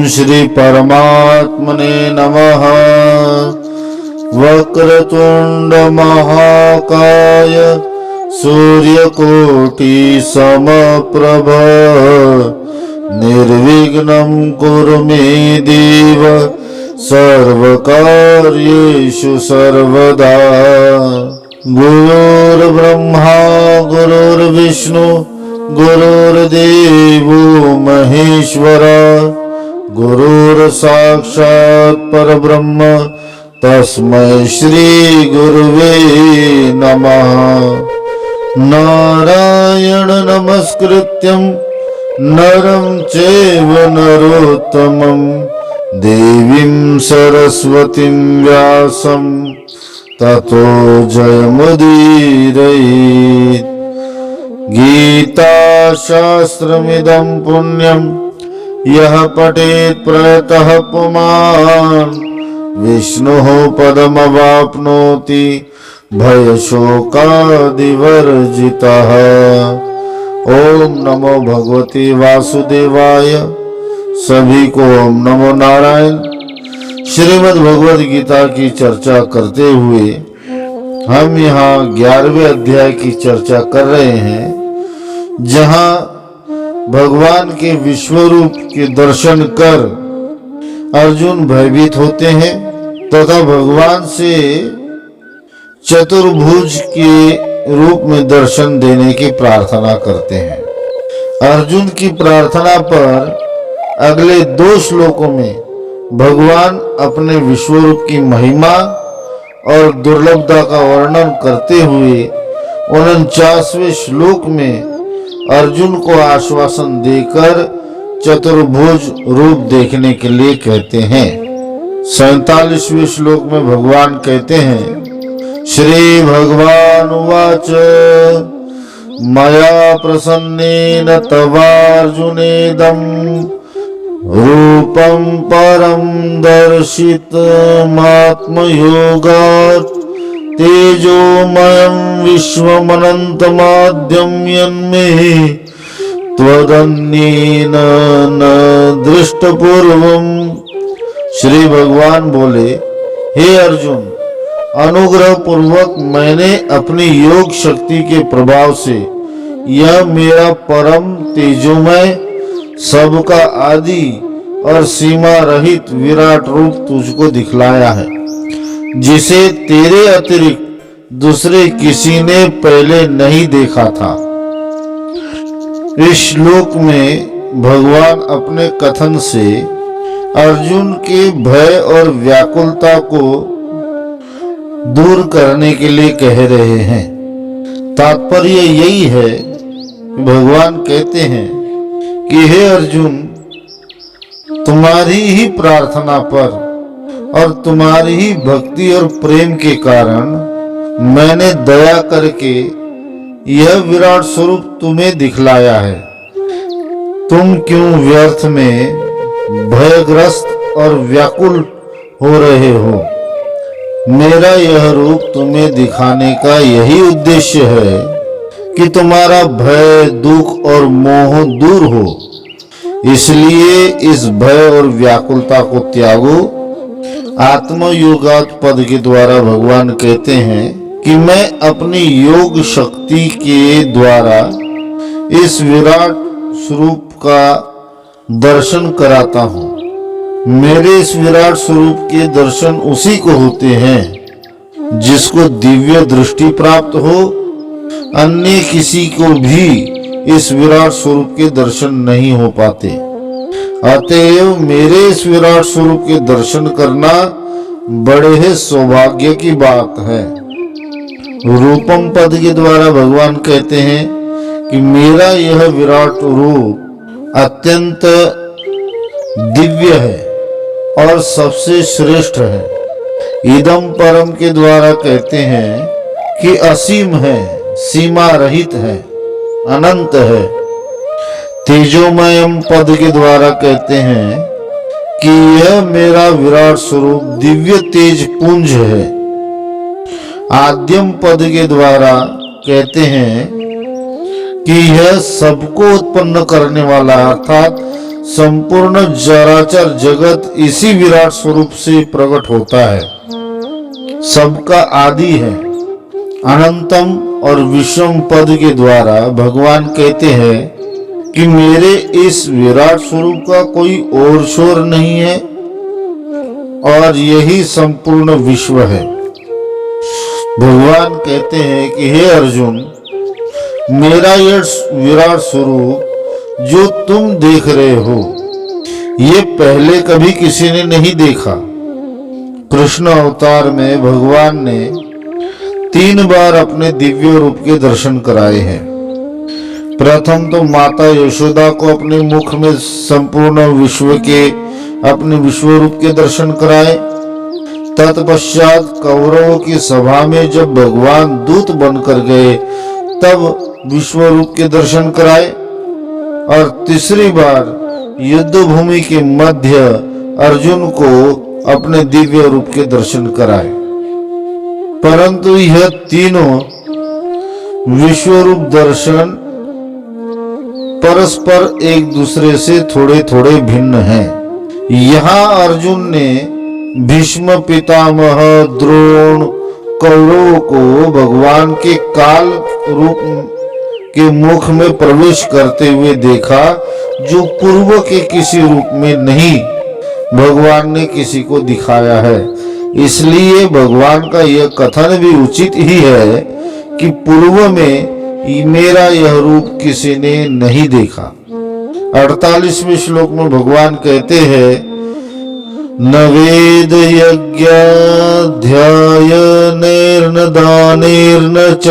श्री परमात्मने नमः। वक्रतुंड महाकाय सूर्यकोटि समप्रभ निर्विघ्नं कुरु मे देव सर्वकार्येषु सर्वदा। गुरुर्ब्रह्मा गुरुर्विष्णु गुरुर्देवो महेश्वरा गुरुर्साक्षात् परब्रह्म तस्मै श्री गुरुवे नमः। नारायण नमस्कृत्यं नरं चैव नरोत्तमं देवीं सरस्वतीं व्यासं ततो जयमुदीरयेत्। गीता शास्त्रमिदं पुण्यं यः पठेत् प्रयतः पुमान् विष्णुः पदमवाप्नोति भयशोकादिवर्जितः। ओम नमो भगवते वासुदेवाय। सभी को ओम नमो नारायण। श्रीमद् भगवद गीता की चर्चा करते हुए हम यहाँ 11वें अध्याय की चर्चा कर रहे हैं, जहाँ भगवान के विश्वरूप के दर्शन कर अर्जुन भयभीत होते हैं तथा भगवान से चतुर्भुज के रूप में दर्शन देने की प्रार्थना करते हैं। अर्जुन की प्रार्थना पर अगले 2 श्लोकों में भगवान अपने विश्वरूप की महिमा और दुर्लभता का वर्णन करते हुए 49वें श्लोक में अर्जुन को आश्वासन देकर चतुर्भुज रूप देखने के लिए कहते हैं। 47वें श्लोक में भगवान कहते हैं, श्री भगवान उवाच मया प्रसन्नेन तवार्जुनेदं रूपं परं दर्शितमात्मयोगात् तेजोमयं विश्वमनन्तमाद्यं यन्मे त्वदन्येन न दृष्टपूर्वम्। श्री भगवान बोले, हे अर्जुन, अनुग्रह पूर्वक मैंने अपनी योग शक्ति के प्रभाव से यह मेरा परम तेजोमय सबका आदि और सीमा रहित विराट रूप तुझको दिखलाया है, जिसे तेरे अतिरिक्त दूसरे किसी ने पहले नहीं देखा था। इस श्लोक में भगवान अपने कथन से अर्जुन के भय और व्याकुलता को दूर करने के लिए कह रहे हैं। तात्पर्य यही है, भगवान कहते हैं कि हे अर्जुन, तुम्हारी ही प्रार्थना पर और तुम्हारी ही भक्ति और प्रेम के कारण मैंने दया करके यह विराट स्वरूप तुम्हें दिखलाया है। तुम क्यों व्यर्थ में भयग्रस्त और व्याकुल हो रहे हो? मेरा यह रूप तुम्हें दिखाने का यही उद्देश्य है कि तुम्हारा भय, दुख और मोह दूर हो। इसलिए इस भय और व्याकुलता को त्यागो। आत्मयोगात् पद के द्वारा भगवान कहते हैं कि मैं अपनी योग शक्ति के द्वारा इस विराट स्वरूप का दर्शन कराता हूँ। मेरे इस विराट स्वरूप के दर्शन उसी को होते हैं जिसको दिव्य दृष्टि प्राप्त हो। अन्य किसी को भी इस विराट स्वरूप के दर्शन नहीं हो पाते। अतएव मेरे इस विराट स्वरूप के दर्शन करना बड़े ही सौभाग्य की बात है। रूपम पद के द्वारा भगवान कहते हैं कि मेरा यह विराट रूप अत्यंत दिव्य है और सबसे श्रेष्ठ है। इदम परम के द्वारा कहते हैं कि असीम है, सीमा रहित है, अनंत है। तेजोमयम पद के द्वारा कहते हैं कि यह मेरा विराट स्वरूप दिव्य तेज पुंज है। आद्यम पद के द्वारा कहते हैं कि यह सबको उत्पन्न करने वाला अर्थात संपूर्ण चराचर जगत इसी विराट स्वरूप से प्रकट होता है, सबका आदि है। अनंतम और विश्वम पद के द्वारा भगवान कहते हैं कि मेरे इस विराट स्वरूप का कोई और शोर नहीं है और यही संपूर्ण विश्व है। भगवान कहते हैं कि हे अर्जुन, मेरा यह विराट स्वरूप जो तुम देख रहे हो, ये पहले कभी किसी ने नहीं देखा। कृष्ण अवतार में भगवान ने 3 बार अपने दिव्य रूप के दर्शन कराए हैं। प्रथम तो माता यशोदा को अपने मुख में संपूर्ण विश्व के अपने विश्व रूप के दर्शन कराए। तत्पश्चात कौरवों की सभा में जब भगवान दूत बनकर गए तब विश्व रूप के दर्शन कराए। और तीसरी बार युद्ध भूमि के मध्य अर्जुन को अपने दिव्य रूप के दर्शन कराए। परंतु यह तीनों विश्व रूप दर्शन परस्पर एक दूसरे से थोड़े थोड़े भिन्न हैं। यहाँ अर्जुन ने भीष्म पितामह द्रोण कौरवों को भगवान के काल रूप के मुख में प्रवेश करते हुए देखा, जो पूर्व के किसी रूप में नहीं भगवान ने किसी को दिखाया है। इसलिए भगवान का यह कथन भी उचित ही है कि पूर्व में मेरा यह रूप किसी ने नहीं देखा। 48वें श्लोक में भगवान कहते हैं, न वेद यज्ञ ध्यायनेर्न दानेर्न च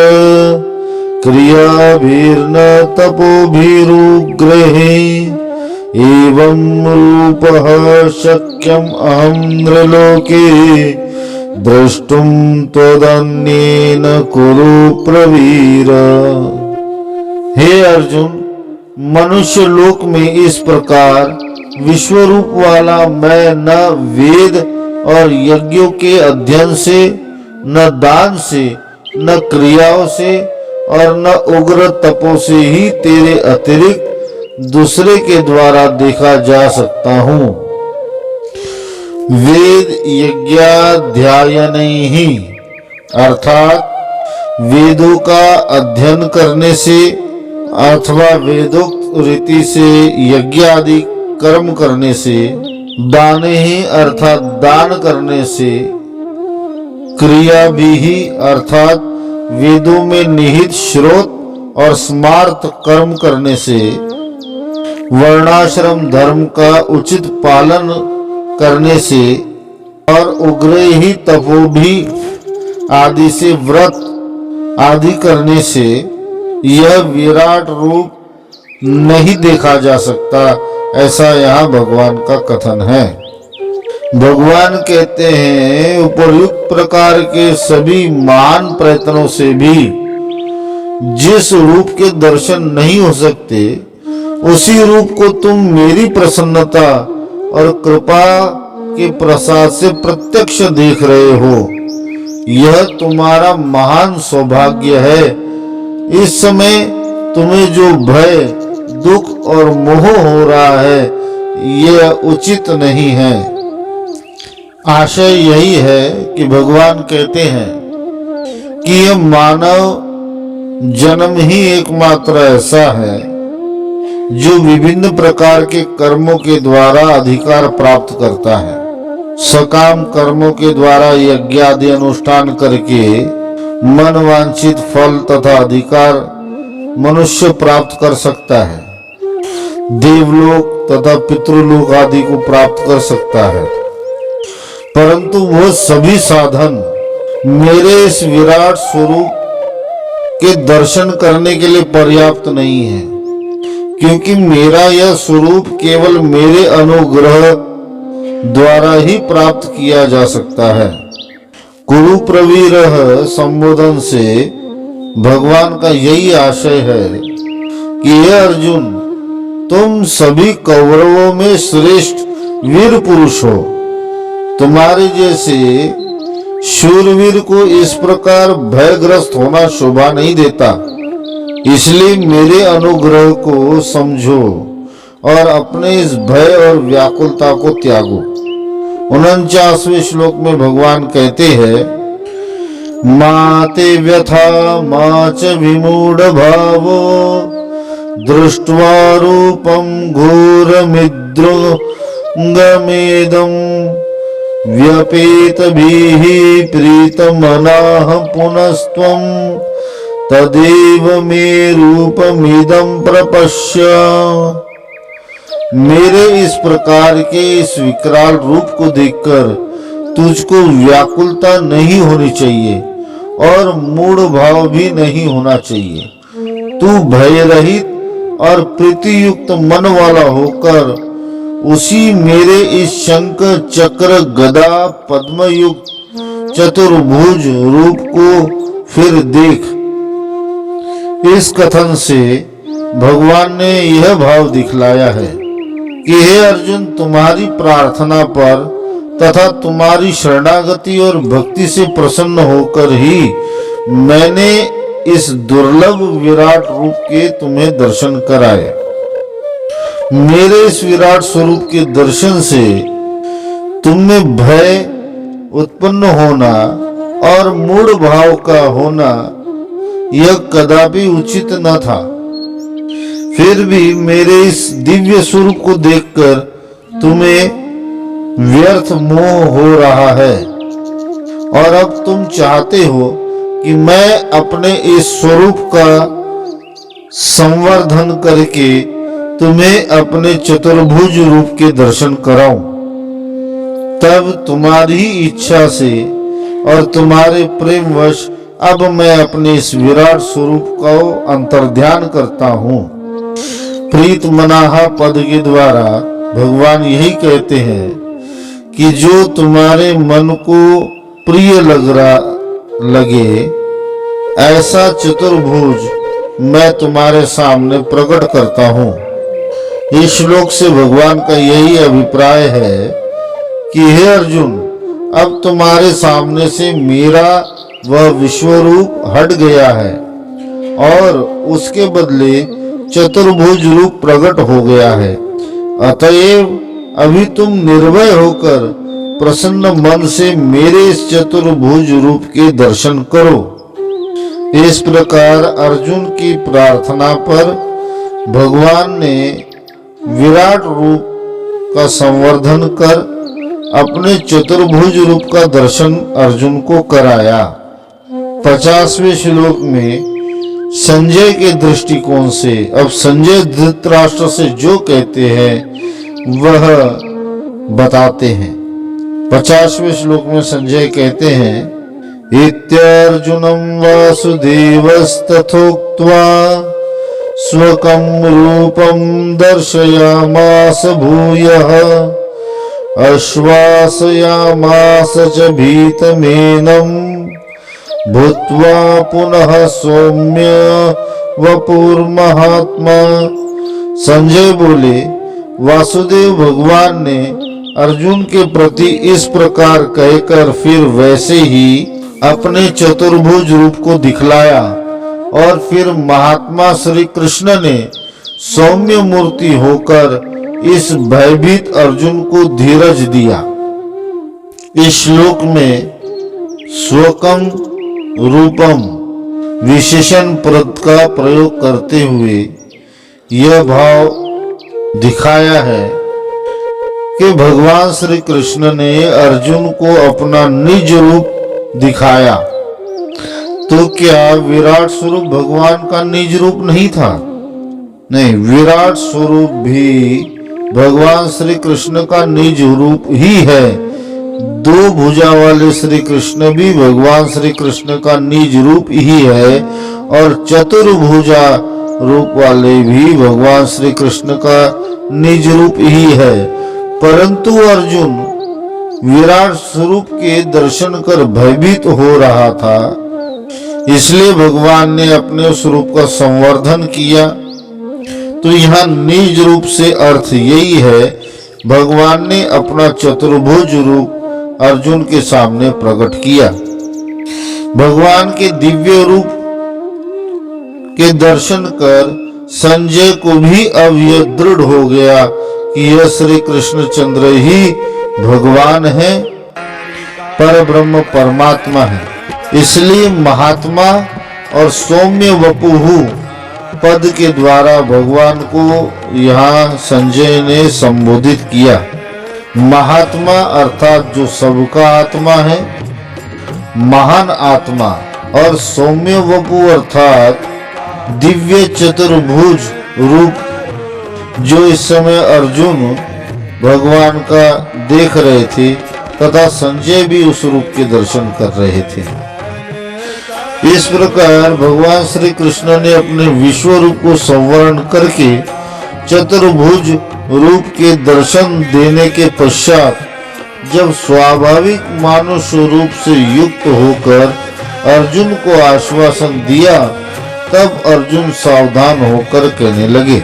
क्रियाभिर्न तपोभिरुग्रहे एवं रूपः शक्यम अहं नृलोके द्रष्टुम त्वदन्येन कुरु प्रवीर। हे अर्जुन, मनुष्य लोक में इस प्रकार विश्व रूप वाला मैं न वेद और यज्ञों के अध्ययन से, न दान से, न क्रियाओं से और न उग्र तपों से ही तेरे अतिरिक्त दूसरे के द्वारा देखा जा सकता हूँ। वेद यज्ञाध्यायन ही अर्थात वेदों का अध्ययन करने से अथवा वेदोक्त रीति से यज्ञ आदि कर्म करने से, दाने ही अर्थात दान करने से, क्रिया भी ही अर्थात वेदों में निहित श्रोत और स्मार्त कर्म करने से, वर्णाश्रम धर्म का उचित पालन करने से और उग्र ही तपोभी आदि से व्रत आदि करने से यह विराट रूप नहीं देखा जा सकता, ऐसा यहाँ भगवान का कथन है। भगवान कहते हैं, उपर्युक्त प्रकार के सभी महान प्रयत्नों से भी जिस रूप के दर्शन नहीं हो सकते, उसी रूप को तुम मेरी प्रसन्नता और कृपा के प्रसाद से प्रत्यक्ष देख रहे हो। यह तुम्हारा महान सौभाग्य है। इस समय तुम्हें जो भय, दुख और मोह हो रहा है, यह उचित नहीं है। आशय यही है कि भगवान कहते हैं कि यह मानव जन्म ही एकमात्र ऐसा है जो विभिन्न प्रकार के कर्मों के द्वारा अधिकार प्राप्त करता है। सकाम कर्मों के द्वारा यज्ञ आदि अनुष्ठान करके मन वांछित फल तथा अधिकार मनुष्य प्राप्त कर सकता है, देवलोक तथा पितृलोक आदि को प्राप्त कर सकता है। परंतु वो सभी साधन मेरे इस विराट स्वरूप के दर्शन करने के लिए पर्याप्त नहीं है, क्योंकि मेरा यह स्वरूप केवल मेरे अनुग्रह द्वारा ही प्राप्त किया जा सकता है। कुरु प्रवीर संबोधन से भगवान का यही आशय है कि हे अर्जुन, तुम सभी कौरवों में श्रेष्ठ वीर पुरुष हो। तुम्हारे जैसे शूरवीर को इस प्रकार भयग्रस्त होना शोभा नहीं देता। इसलिए मेरे अनुग्रह को समझो और अपने इस भय और व्याकुलता को त्यागो। 49वें श्लोक में भगवान कहते हैं, माते व्यथा मा च विमूढ़ भावो दृष्ट्वा रूपम घोरमिदृङ्गमेदं व्यपेतभिः प्रीतमनाः पुनस्त्वं तदेव मे रूपमिदं प्रपश्य। मेरे इस प्रकार के इस विकराल रूप को देखकर तुझको व्याकुलता नहीं होनी चाहिए और मूढ़ भाव भी नहीं होना चाहिए। तू भय रहित और प्रीति युक्त मन वाला होकर उसी मेरे इस शंख चक्र गदा पद्म युक्त चतुर्भुज रूप को फिर देख। इस कथन से भगवान ने यह भाव दिखलाया है कि हे अर्जुन, तुम्हारी प्रार्थना पर तथा तुम्हारी शरणागति और भक्ति से प्रसन्न होकर ही मैंने इस दुर्लभ विराट रूप के तुम्हें दर्शन कराए। मेरे इस विराट स्वरूप के दर्शन से तुममें भय उत्पन्न होना और मूढ़ भाव का होना यह कदापि उचित न था। फिर भी मेरे इस दिव्य स्वरूप को देखकर तुम्हें व्यर्थ मोह हो रहा है और अब तुम चाहते हो कि मैं अपने इस स्वरूप का संवर्धन करके तुम्हें अपने चतुर्भुज रूप के दर्शन कराऊं। तब तुम्हारी इच्छा से और तुम्हारे प्रेमवश अब मैं अपने इस विराट स्वरूप को अंतर्ध्यान करता हूँ। प्रीत मनाहा पद के द्वारा भगवान यही कहते हैं कि जो तुम्हारे मन को प्रिय लगे ऐसा चतुर्भुज मैं तुम्हारे सामने प्रकट करता हूँ। इस श्लोक से भगवान का यही अभिप्राय है कि हे अर्जुन, अब तुम्हारे सामने से मेरा वह विश्वरूप हट गया है और उसके बदले चतुर्भुज रूप प्रकट हो गया है। अतएव अभी तुम निर्भय होकर प्रसन्न मन से मेरे इस चतुर्भुज रूप के दर्शन करो। इस प्रकार अर्जुन की प्रार्थना पर भगवान ने विराट रूप का संवर्धन कर अपने चतुर्भुज रूप का दर्शन अर्जुन को कराया। 50वें श्लोक में संजय के दृष्टिकोण से अब संजय धृतराष्ट्र से जो कहते हैं वह बताते हैं। 50वें श्लोक में संजय कहते हैं, इत्यर्जुनं वासुदेवस्तथोक्त्वा स्वकं रूपं दर्शयामास भूयः आश्वासयामास च भीतमेनं भूत्वा पुनः सौम्य वपुर्महात्मा। संजय बोले, वासुदेव भगवान ने अर्जुन के प्रति इस प्रकार कहकर फिर वैसे ही अपने चतुर्भुज रूप को दिखलाया और फिर महात्मा श्री कृष्ण ने सौम्य मूर्ति होकर इस भयभीत अर्जुन को धीरज दिया। इस श्लोक में स्वकं रूपम विशेषण पद का प्रयोग करते हुए यह भाव दिखाया है कि भगवान श्री कृष्ण ने अर्जुन को अपना निज रूप दिखाया। तो क्या विराट स्वरूप भगवान का निज रूप नहीं था? नहीं, विराट स्वरूप भी भगवान श्री कृष्ण का निज रूप ही है। दो भुजा वाले श्री कृष्ण भी भगवान श्री कृष्ण का निज रूप ही है और चतुर्भुजा रूप वाले भी भगवान श्री कृष्ण का निज रूप ही है। परंतु अर्जुन विराट स्वरूप के दर्शन कर भयभीत हो रहा था, इसलिए भगवान ने अपने स्वरूप का संवर्धन किया। तो यहाँ निज रूप से अर्थ यही है, भगवान ने अपना चतुर्भुज रूप अर्जुन के सामने प्रकट किया। भगवान के दिव्य रूप के दर्शन कर संजय को भी अब यह दृढ़ हो गया कि यह श्री कृष्णचंद्र ही भगवान है, पर ब्रह्म परमात्मा है। इसलिए महात्मा और सौम्य वपुहु पद के द्वारा भगवान को यहाँ संजय ने संबोधित किया। महात्मा अर्थात जो सबका आत्मा है, महान आत्मा, और सौम्य वपु अर्थात दिव्य चतुर्भुज रूप जो इस समय अर्जुन भगवान का देख रहे थे तथा संजय भी उस रूप के दर्शन कर रहे थे। इस प्रकार भगवान श्री कृष्ण ने अपने विश्व रूप को संवरण करके चतुर्भुज रूप के दर्शन देने के पश्चात जब स्वाभाविक मानुष रूप से युक्त होकर अर्जुन को आश्वासन दिया, तब अर्जुन सावधान होकर कहने लगे।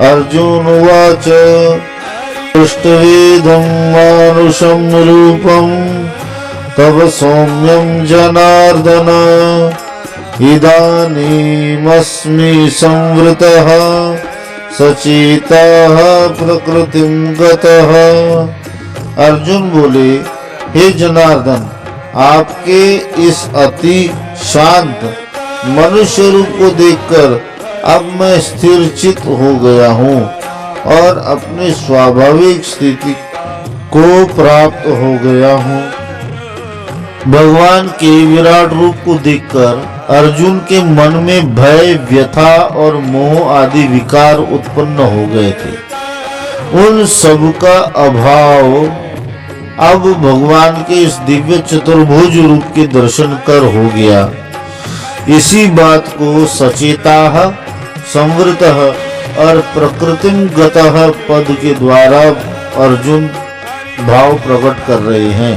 अर्जुन उवाच दृष्ट्वेदं मानुषं रूपं तव सौम्यं जनार्दन इदानीमस्मि संवृतः सचेतः प्रकृतिं गतः। अर्जुन बोले, हे जनार्दन, आपके इस अति शांत मनुष्य रूप को देखकर अब मैं स्थिर चित्त हो गया हूँ और अपनी स्वाभाविक स्थिति को प्राप्त हो गया हूँ। भगवान के विराट रूप को देखकर अर्जुन के मन में भय, व्यथा और मोह आदि विकार उत्पन्न हो गए थे। उन सब का अभाव अब भगवान के इस दिव्य चतुर्भुज रूप के दर्शन कर हो गया। इसी बात को सचेताः, संवृतः और प्रकृतिं गतः पद के द्वारा अर्जुन भाव प्रकट कर रहे हैं।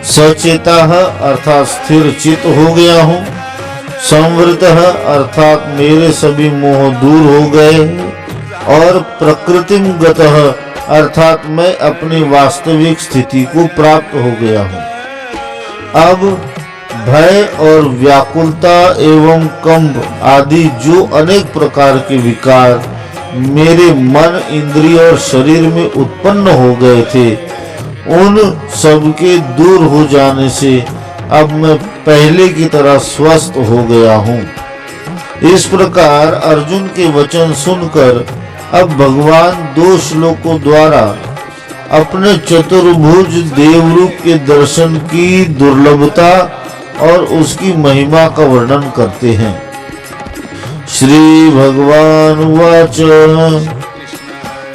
सचेतः अर्थात स्थिर चित्त हो गया हूँ, संवृतः अर्थात मेरे सभी मोह दूर हो गए, और प्रकृतिं गतः अर्थात मैं अपनी वास्तविक स्थिति को प्राप्त हो गया हूँ। अब भय और व्याकुलता एवं कंप आदि जो अनेक प्रकार के विकार मेरे मन, इंद्रिय और शरीर में उत्पन्न हो गए थे, उन सब के दूर हो जाने से अब मैं पहले की तरह स्वस्थ हो गया हूँ। इस प्रकार अर्जुन के वचन सुनकर अब भगवान दो श्लोकों द्वारा अपने चतुर्भुज देवरूप के दर्शन की दुर्लभता और उसकी महिमा का वर्णन करते हैं। श्री भगवान वाच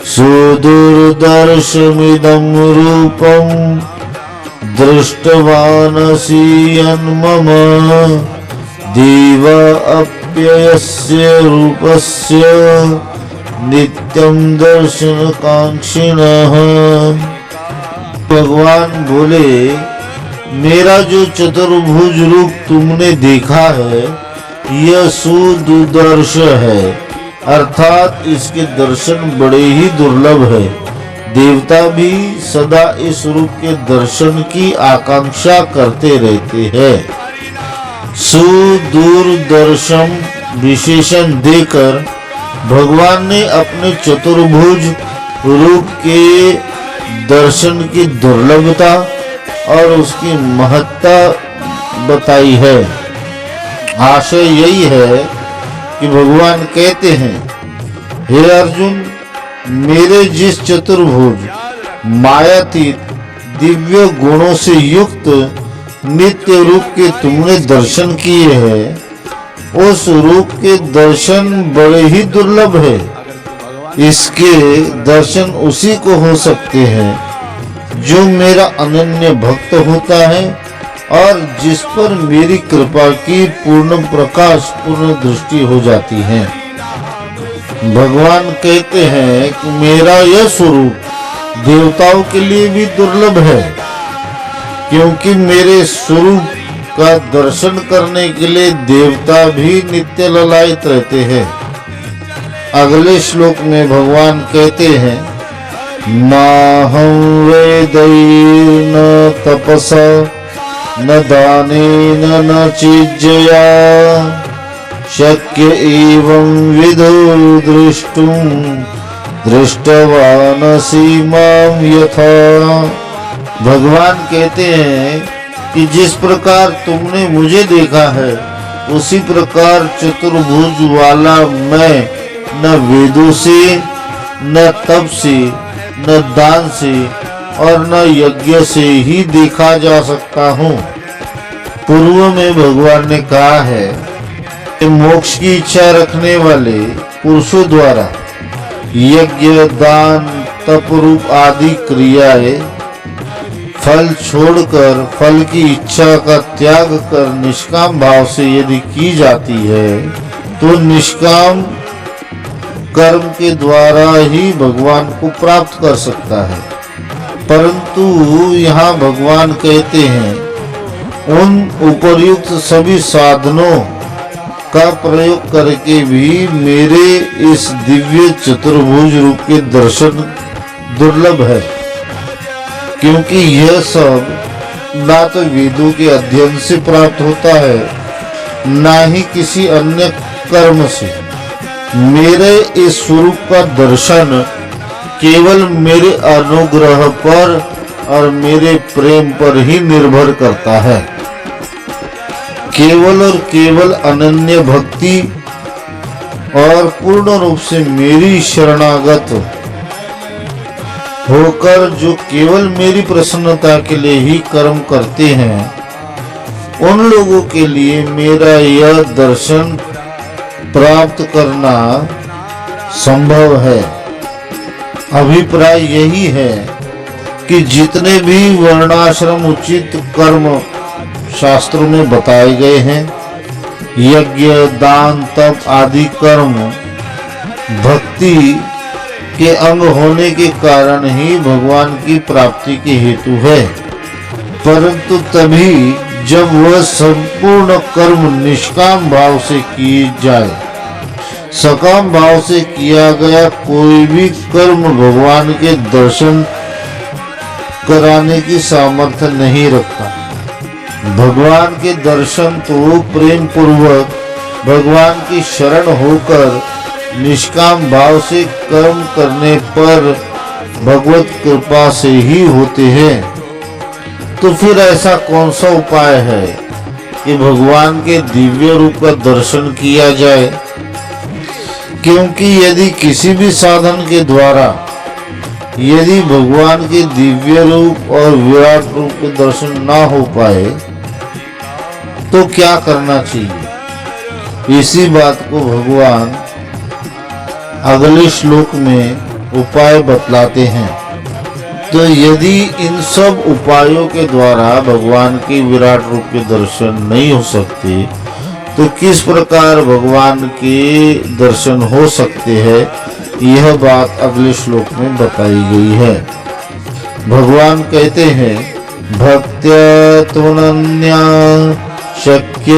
सुदुर्दर्शमिदं रूपं दृष्टवानसि यन्मम देव अप्ययस्य रूपस्य नित्यं दर्शनकांक्षिणः। भगवान बोले, मेरा जो चतुर्भुज रूप तुमने देखा है यह सुदुर्दर्श है, अर्थात इसके दर्शन बड़े ही दुर्लभ है। देवता भी सदा इस रूप के दर्शन की आकांक्षा करते रहते हैं। सुदुर्दर्शम विशेषण देकर भगवान ने अपने चतुर्भुज रूप के दर्शन की दुर्लभता और उसकी महत्ता बताई है। आशय यही है कि भगवान कहते हैं, हे अर्जुन, मेरे जिस चतुर्भुज मायातीत दिव्य गुणों से युक्त नित्य रूप के तुमने दर्शन किए हैं, उस रूप के दर्शन बड़े ही दुर्लभ है। इसके दर्शन उसी को हो सकते हैं जो मेरा अनन्य भक्त होता है और जिस पर मेरी कृपा की पूर्ण प्रकाश, पूर्ण दृष्टि हो जाती है। भगवान कहते हैं कि मेरा यह स्वरूप देवताओं के लिए भी दुर्लभ है, क्योंकि मेरे स्वरूप का दर्शन करने के लिए देवता भी नित्य ललायित रहते हैं। अगले श्लोक में भगवान कहते हैं, नाहं वेदैर्न तपसा न दानेन न चिज्जया शक्य एवं विधो दृष्टुं दृष्टवानसि मां यथा। भगवान कहते हैं कि जिस प्रकार तुमने मुझे देखा है उसी प्रकार चतुर्भुज वाला मैं न वेदों से, न तप से, न दान से और न यज्ञ से ही देखा जा सकता हूँ। पूर्व में भगवान ने कहा है कि मोक्ष की इच्छा रखने वाले पुरुषों द्वारा यज्ञ, दान, तप रूप आदि क्रियाएं फल छोड़कर फल की इच्छा का त्याग कर निष्काम भाव से यदि की जाती है तो निष्काम कर्म के द्वारा ही भगवान को प्राप्त कर सकता है। परंतु यहाँ भगवान कहते हैं उन उपर्युक्त सभी साधनों का प्रयोग करके भी मेरे इस दिव्य चतुर्भुज रूप के दर्शन दुर्लभ है, क्योंकि यह सब ना तो वेदों के अध्ययन से प्राप्त होता है ना ही किसी अन्य कर्म से। मेरे इस स्वरूप का दर्शन केवल मेरे अनुग्रह पर और मेरे प्रेम पर ही निर्भर करता है। केवल और केवल अनन्य भक्ति और पूर्ण रूप से मेरी शरणागत होकर जो केवल मेरी प्रसन्नता के लिए ही कर्म करते हैं उन लोगों के लिए मेरा यह दर्शन प्राप्त करना संभव है। अभिप्राय यही है कि जितने भी वर्णाश्रम उचित कर्म शास्त्रों में बताए गए हैं, यज्ञ, दान, तप आदि कर्म भक्ति के अंग होने के कारण ही भगवान की प्राप्ति के हेतु है। परंतु तभी जब वह संपूर्ण कर्म निष्काम भाव से किए जाए। सकाम भाव से किया गया कोई भी कर्म भगवान के दर्शन कराने की सामर्थ्य नहीं रखता। भगवान के दर्शन तो प्रेम पूर्वक भगवान की शरण होकर निष्काम भाव से कर्म करने पर भगवत कृपा से ही होते हैं। तो फिर ऐसा कौन सा उपाय है कि भगवान के दिव्य रूप का दर्शन किया जाए? क्योंकि यदि किसी भी साधन के द्वारा यदि भगवान के दिव्य रूप और विराट रूप के दर्शन ना हो पाए तो क्या करना चाहिए? इसी बात को भगवान अगले श्लोक में उपाय बतलाते हैं। तो यदि इन सब उपायों के द्वारा भगवान के विराट रूप के दर्शन नहीं हो सकते तो किस प्रकार भगवान के दर्शन हो सकते हैं, यह बात अगले श्लोक में बताई गई है। भगवान कहते हैं भक्त्या तुनन्या शक्य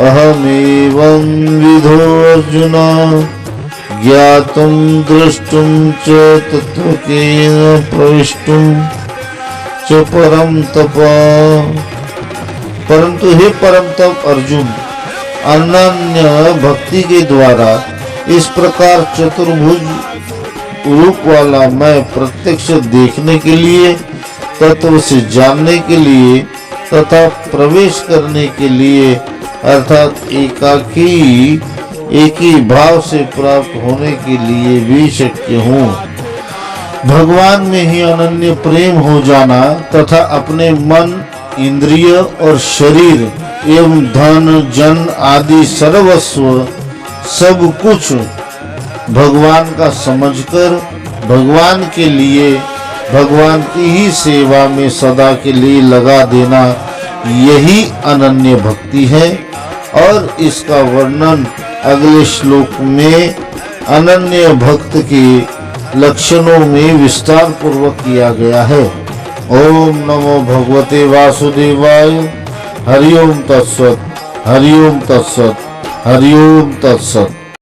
अहमेवं विधो अर्जुन ज्ञातुं द्रष्टुं च तत्त्वज्ञेन प्रविष्टुं च परम तप। परंतु हे परम तप अर्जुन, अनन्य भक्ति के द्वारा इस प्रकार चतुर्भुज रूप वाला मैं प्रत्यक्ष देखने के लिए, तत्व से जानने के लिए तथा प्रवेश करने के लिए अर्थात एकाकी एक ही भाव से प्राप्त होने के लिए भी शक्य हूँ। भगवान में ही अनन्य प्रेम हो जाना तथा अपने मन, इंद्रिय और शरीर एवं धन, जन आदि सर्वस्व सब कुछ भगवान का समझकर भगवान के लिए, भगवान की ही सेवा में सदा के लिए लगा देना, यही अनन्य भक्ति है। और इसका वर्णन अगले श्लोक में अनन्य भक्त के लक्षणों में विस्तार पूर्वक किया गया है। ओम नमो भगवते वासुदेवाय। हरि ओम तत्सत, हरि ओम तत्सत, हरि ओम तत्सत।